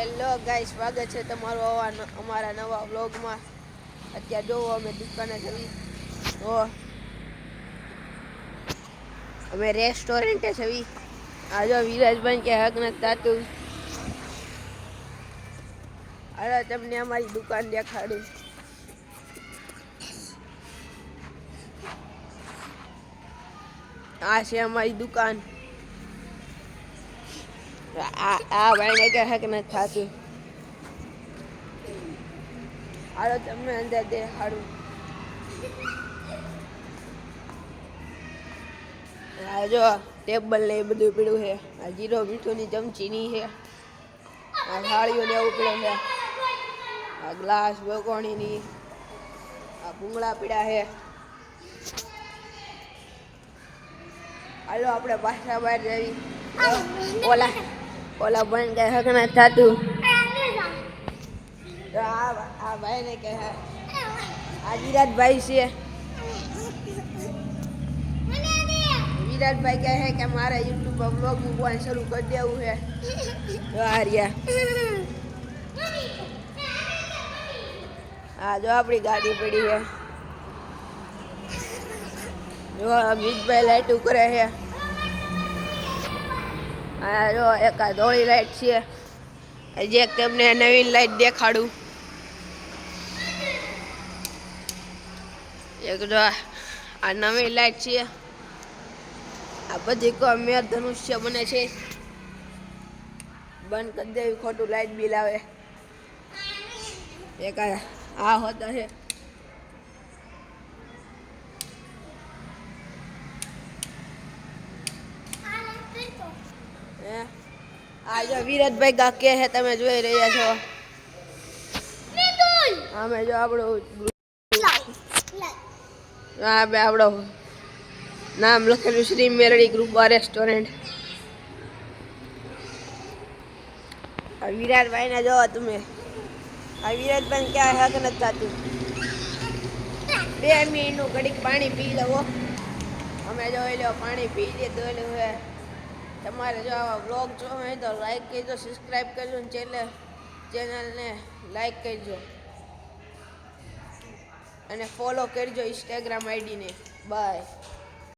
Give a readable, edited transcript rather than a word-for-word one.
Hello guys, સ્વાગત છે તમારું અમારા નવા વ્લોગમાં. અત્યારે જોવો અમે દુકાને જવી તો અમે રેસ્ટોરન્ટે જવી. આ જો વિરાજભાઈ કે હક નથી થાતું. હવે તમને અમારી દુકાન દેખાડું. આ છે અમારી દુકાન. આ ભાઈને કે હક નથી થાતું. હાલો તમને અંદર દેખાડું. આ જો ટેબલ ને એ બધું પીડ્યું છે. આ જીરો મીઠુંની ચમચીની છે. આ થાળીઓ ને એવું પીડ્યું છે. આ ગ્લાસ બકોણીની. આ ભૂંગળા પીડ્યા છે. હાલો આપણે પાછા બહાર જવી. ઓલા ભાઈને કઈ હક નથી થાતું. તો આ ભાઈને કે આ વિરાટભાઈ છે. વિરાટભાઈ કહે છે કે મારે યુટ્યુબ પર બ્લોગ મૂકવાનું શરૂ કરી દેવું છે. તો આ રહ્યા. હા જો આપણી ગાડી પડી છે. જો અમિતભાઈ લાઈટ કરે છે. હા જો એક આ ધોળી લાઈટ છે. જે તમને નવીન લાઈટ દેખાડું. એક જો આ નવી લાઈટ છે. આ બધી મેર ધનુષ્ય બને છે. બંધ કરી દેવી, ખોટું લાઈટ બિલ આવે. એક આ હોતા છે. આ જો વિરાટભાઈ કાકે છે, તમે જોઈ રહ્યા છો. અમે જો આપણું આપણો નામ લખેલું શ્રી મેરડી ગ્રુપ રેસ્ટોરન્ટ. આ વિરાટભાઈ ને જોવો તમે. આ વિરાટભાઈ ક્યાં હક નથી થતું. 2 મિનિટનું ઘડીક પાણી પી લવો. અમે જોઈ લો પાણી પી લીધું છે. તમારે જો આવા વ્લોગ જોવો હોય તો લાઈક કરજો, સબસ્ક્રાઈબ કરજો ને ચેનલને લાઈક કરજો અને ફોલો કરજો ઇન્સ્ટાગ્રામ આઈડીને. બાય.